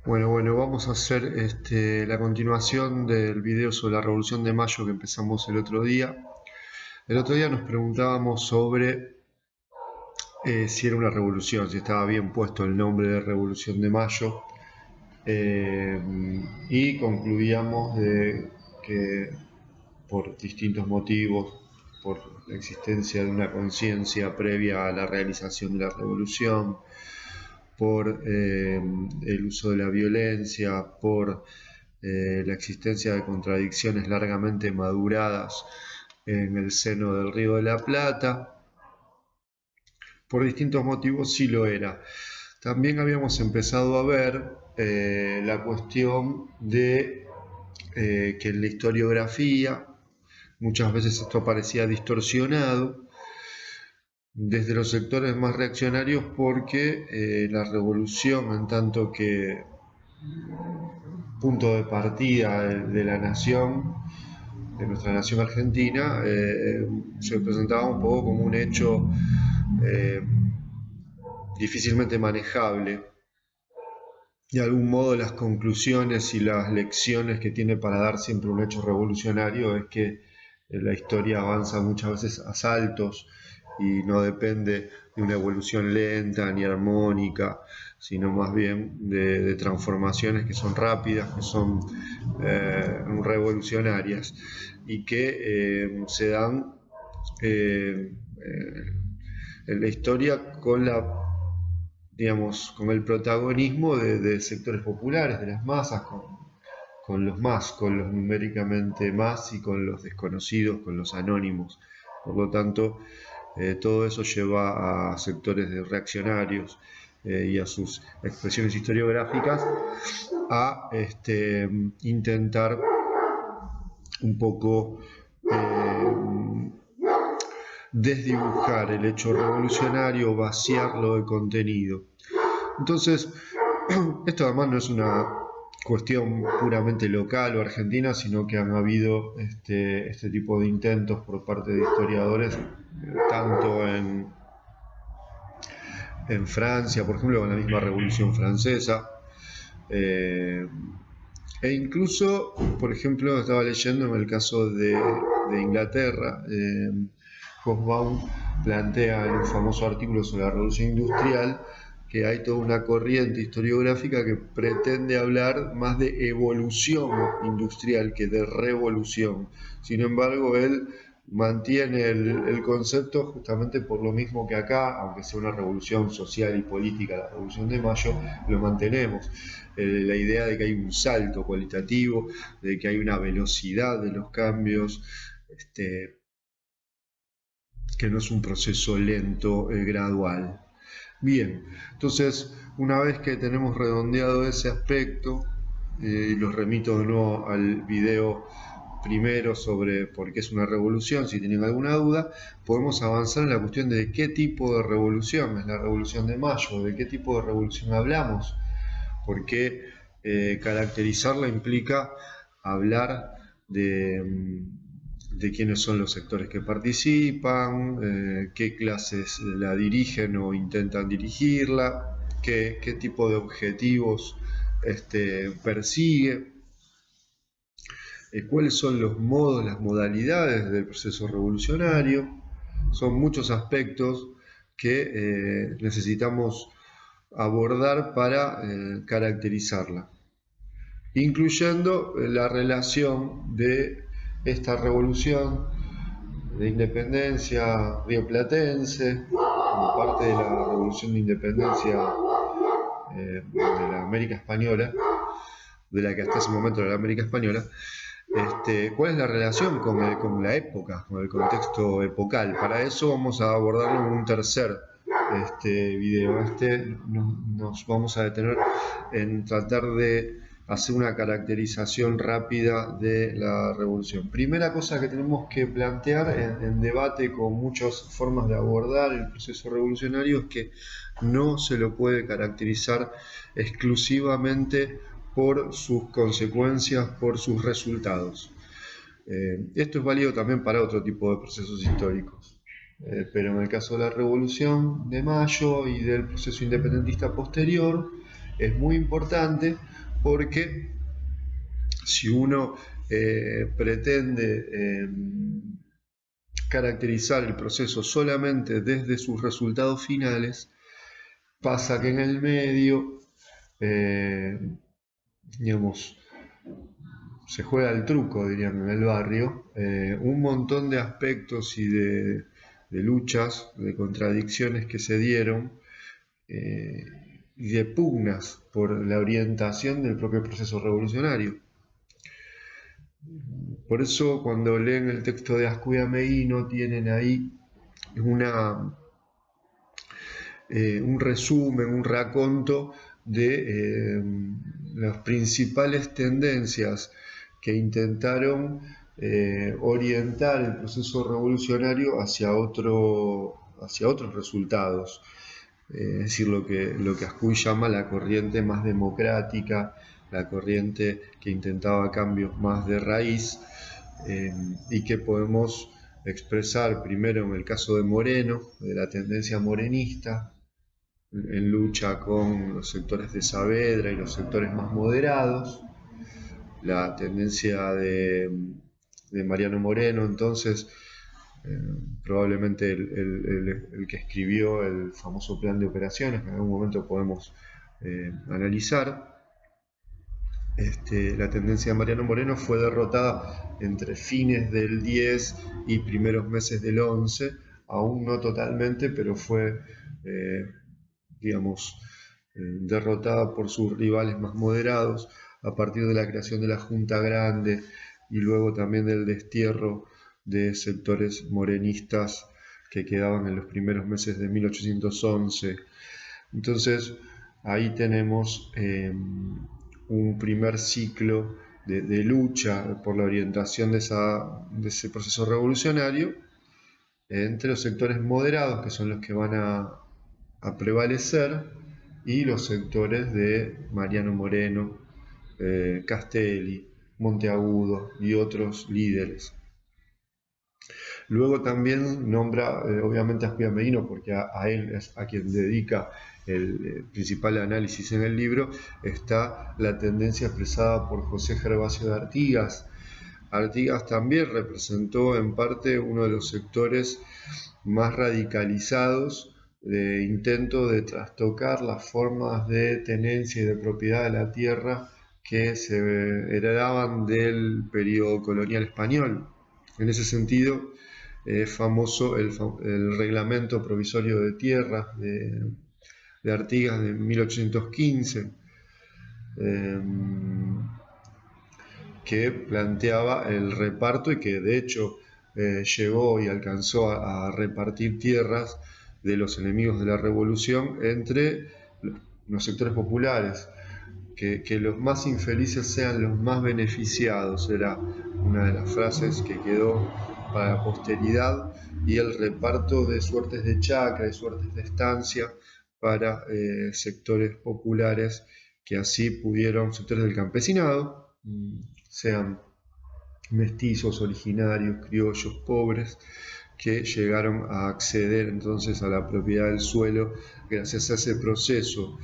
Bueno, vamos a hacer la continuación del video sobre la Revolución de Mayo que empezamos el otro día. El otro día nos preguntábamos sobre si era una revolución, si estaba bien puesto el nombre de Revolución de Mayo, eh, y concluíamos de que por distintos motivos, por la existencia de una conciencia previa a la realización de la revolución, por el uso de la violencia, por la existencia de contradicciones largamente maduradas en el seno del Río de la Plata. Por distintos motivos sí lo era. También habíamos empezado a ver la cuestión de que en la historiografía muchas veces esto parecía distorsionado desde los sectores más reaccionarios porque la revolución, en tanto que punto de partida de la nación, de nuestra nación argentina, se presentaba un poco como un hecho eh, difícilmente manejable. De algún modo las conclusiones y las lecciones que tiene para dar siempre un hecho revolucionario es que la historia avanza muchas veces a saltos y no depende de una evolución lenta ni armónica, sino más bien de transformaciones que son rápidas, que son revolucionarias y que se dan en la historia con con el protagonismo de sectores populares, de las masas, con los numéricamente más y con los desconocidos, con los anónimos. Por lo tanto, todo eso lleva a sectores de reaccionarios y a sus expresiones historiográficas a intentar un poco desdibujar el hecho revolucionario, vaciarlo de contenido. Entonces, esto además no es una cuestión puramente local o argentina, sino que han habido este tipo de intentos por parte de historiadores, tanto en Francia, por ejemplo, con la misma Revolución Francesa, eh, e incluso, por ejemplo, estaba leyendo en el caso de Inglaterra, Hobsbawm plantea en un famoso artículo sobre la Revolución Industrial que hay toda una corriente historiográfica que pretende hablar más de evolución industrial que de revolución. Sin embargo, él mantiene el concepto justamente por lo mismo que acá, aunque sea una revolución social y política, la Revolución de Mayo, lo mantenemos. La idea de que hay un salto cualitativo, de que hay una velocidad de los cambios, que no es un proceso lento, gradual. Bien, entonces una vez que tenemos redondeado ese aspecto, y los remito de nuevo al video primero sobre por qué es una revolución, si tienen alguna duda, podemos avanzar en la cuestión de qué tipo de revolución es la Revolución de Mayo, de qué tipo de revolución hablamos, porque caracterizarla implica hablar de quiénes son los sectores que participan, qué clases la dirigen o intentan dirigirla, qué tipo de objetivos persigue, cuáles son los modos, las modalidades del proceso revolucionario. Son muchos aspectos que necesitamos abordar para caracterizarla, incluyendo la relación de esta revolución de independencia rioplatense como parte de la revolución de independencia de la América Española, de la que hasta ese momento era la América Española. ¿Cuál es la relación con la época, con el contexto epocal? Para eso vamos a abordarlo en un tercer video. Nos vamos a detener en tratar de hacer una caracterización rápida de la revolución. Primera cosa que tenemos que plantear en debate con muchas formas de abordar el proceso revolucionario es que no se lo puede caracterizar exclusivamente por sus consecuencias, por sus resultados. Esto es válido también para otro tipo de procesos históricos. Pero en el caso de la Revolución de Mayo y del proceso independentista posterior, es muy importante porque si uno pretende caracterizar el proceso solamente desde sus resultados finales, pasa que en el medio, digamos, se juega el truco, dirían en el barrio, un montón de aspectos y de luchas, de contradicciones que se dieron y de pugnas por la orientación del propio proceso revolucionario. Por eso cuando leen el texto de Ascuía Meguino tienen ahí un resumen, un raconto de las principales tendencias que intentaron orientar el proceso revolucionario hacia otros resultados. Es decir, lo que Ascuy llama la corriente más democrática, la corriente que intentaba cambios más de raíz, y que podemos expresar primero en el caso de Moreno, de la tendencia morenista, en lucha con los sectores de Saavedra y los sectores más moderados, la tendencia de Mariano Moreno, entonces, probablemente el que escribió el famoso plan de operaciones, que en algún momento podemos analizar. La tendencia de Mariano Moreno fue derrotada entre fines del 10 y primeros meses del 11, aún no totalmente, pero fue, digamos, derrotada por sus rivales más moderados a partir de la creación de la Junta Grande y luego también del destierro de sectores morenistas que quedaban en los primeros meses de 1811. Entonces, ahí tenemos un primer ciclo de lucha por la orientación de ese proceso revolucionario entre los sectores moderados, que son los que van a prevalecer, y los sectores de Mariano Moreno, Castelli, Monteagudo y otros líderes. Luego también nombra, obviamente, a Ascuía Meguino, porque a él es a quien dedica el principal análisis en el libro. Está la tendencia expresada por José Gervasio de Artigas. Artigas también representó en parte uno de los sectores más radicalizados de intento de trastocar las formas de tenencia y de propiedad de la tierra que se heredaban del periodo colonial español. En ese sentido, es famoso el reglamento provisorio de tierras de Artigas de 1815, que planteaba el reparto y que de hecho llegó y alcanzó a repartir tierras de los enemigos de la revolución entre los sectores populares. Que los más infelices sean los más beneficiados, era una de las frases que quedó para la posteridad, y el reparto de suertes de chacra y suertes de estancia para sectores populares que así pudieron, sectores del campesinado, sean mestizos, originarios, criollos, pobres, que llegaron a acceder entonces a la propiedad del suelo gracias a ese proceso.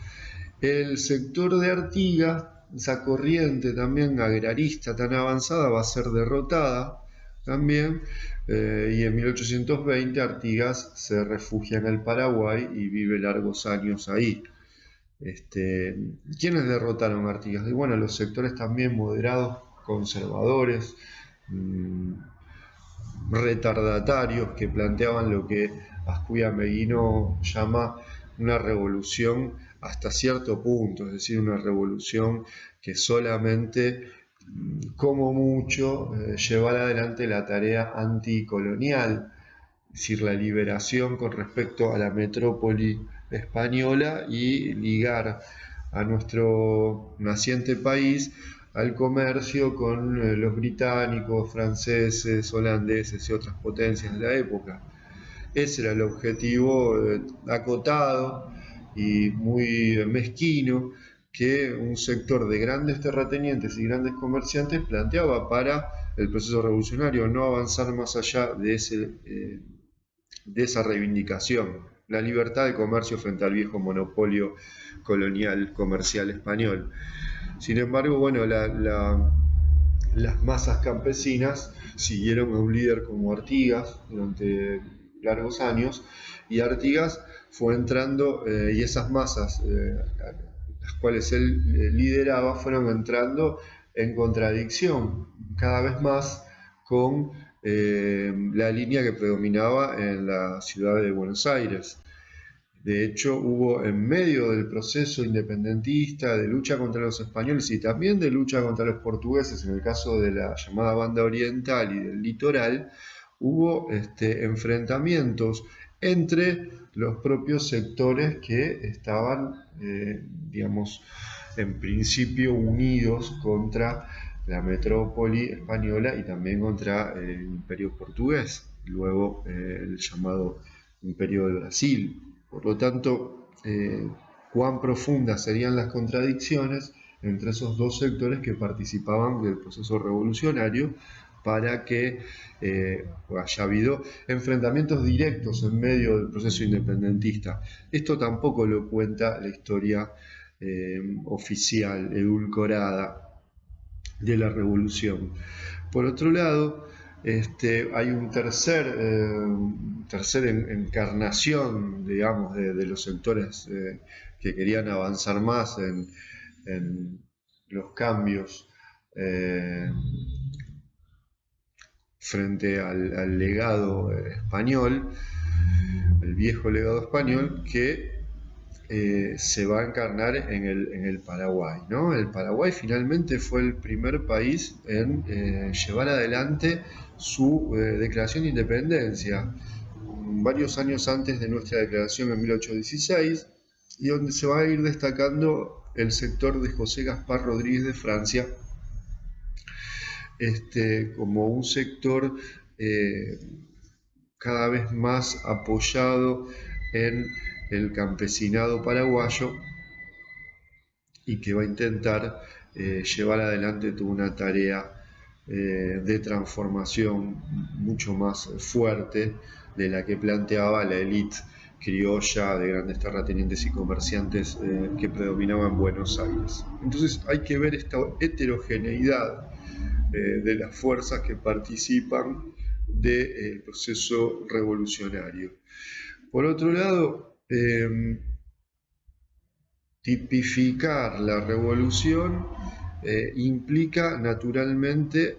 El sector de Artigas, esa corriente también agrarista tan avanzada, va a ser derrotada también, y en 1820 Artigas se refugia en el Paraguay y vive largos años ahí. ¿Quiénes derrotaron a Artigas? Y bueno, los sectores también moderados, conservadores, retardatarios, que planteaban lo que Ascuía Meguino llama una revolución hasta cierto punto, es decir, una revolución que solamente, como mucho, llevará adelante la tarea anticolonial, es decir, la liberación con respecto a la metrópoli española y ligar a nuestro naciente país al comercio con los británicos, franceses, holandeses y otras potencias de la época. Ese era el objetivo acotado y muy mezquino que un sector de grandes terratenientes y grandes comerciantes planteaba para el proceso revolucionario, no avanzar más allá de esa reivindicación. la libertad de comercio frente al viejo monopolio colonial comercial español. Sin embargo, bueno, las masas campesinas siguieron a un líder como Artigas durante largos años, y Artigas fue entrando, y esas masas, las cuales él lideraba, fueron entrando en contradicción cada vez más con la línea que predominaba en la ciudad de Buenos Aires. De hecho, hubo en medio del proceso independentista de lucha contra los españoles y también de lucha contra los portugueses, en el caso de la llamada Banda Oriental y del Litoral, hubo enfrentamientos entre los propios sectores que estaban, digamos, en principio unidos contra la metrópoli española y también contra el imperio portugués, luego el llamado Imperio de Brasil. Por lo tanto, cuán profundas serían las contradicciones entre esos dos sectores que participaban del proceso revolucionario para que haya habido enfrentamientos directos en medio del proceso independentista. Esto tampoco lo cuenta la historia oficial, edulcorada de la revolución. Por otro lado, hay un tercer encarnación, digamos, de los sectores que querían avanzar más en los cambios frente al legado español, el viejo legado español, que se va a encarnar en el Paraguay, ¿no? El Paraguay finalmente fue el primer país en llevar adelante su declaración de independencia, varios años antes de nuestra declaración en 1816, y donde se va a ir destacando el sector de José Gaspar Rodríguez de Francia, como un sector cada vez más apoyado en el campesinado paraguayo y que va a intentar llevar adelante toda una tarea de transformación mucho más fuerte de la que planteaba la élite criolla de grandes terratenientes y comerciantes que predominaba en Buenos Aires. Entonces hay que ver esta heterogeneidad de las fuerzas que participan del proceso revolucionario. Por otro lado, tipificar la revolución implica naturalmente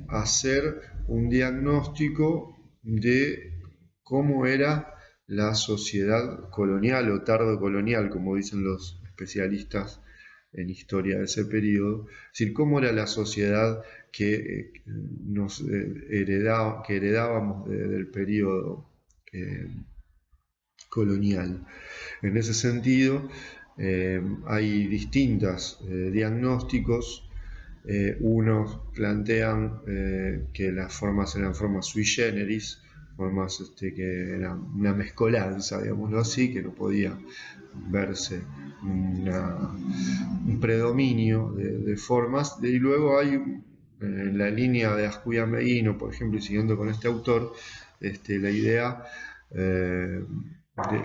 hacer un diagnóstico de cómo era la sociedad colonial o tardocolonial, como dicen los especialistas en historia de ese periodo, es decir, cómo era la sociedad que heredábamos del periodo colonial. En ese sentido, hay distintos diagnósticos. Unos plantean que las formas eran formas sui generis, formas que eran una mezcolanza, digámoslo así, que no podía verse un predominio de formas. Y luego hay en la línea de Ascuy Meguino, por ejemplo, y siguiendo con este autor, la idea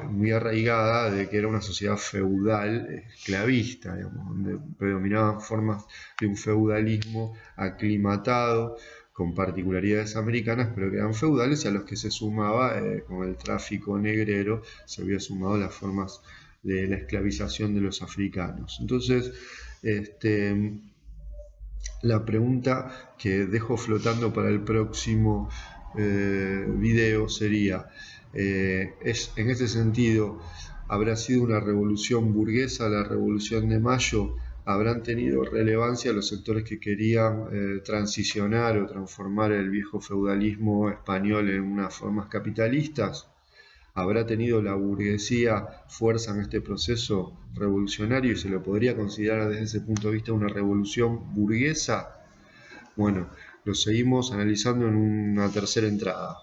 muy arraigada de que era una sociedad feudal esclavista, digamos, donde predominaban formas de un feudalismo aclimatado con particularidades americanas, pero que eran feudales, y a los que se sumaba, con el tráfico negrero, se había sumado las formas de la esclavización de los africanos. Entonces, la pregunta que dejo flotando para el próximo video sería, en este sentido, ¿habrá sido una revolución burguesa la Revolución de Mayo? ¿Habrán tenido relevancia los sectores que querían transicionar o transformar el viejo feudalismo español en unas formas capitalistas? ¿Habrá tenido la burguesía fuerza en este proceso revolucionario y se lo podría considerar desde ese punto de vista una revolución burguesa? Bueno, lo seguimos analizando en una tercera entrada.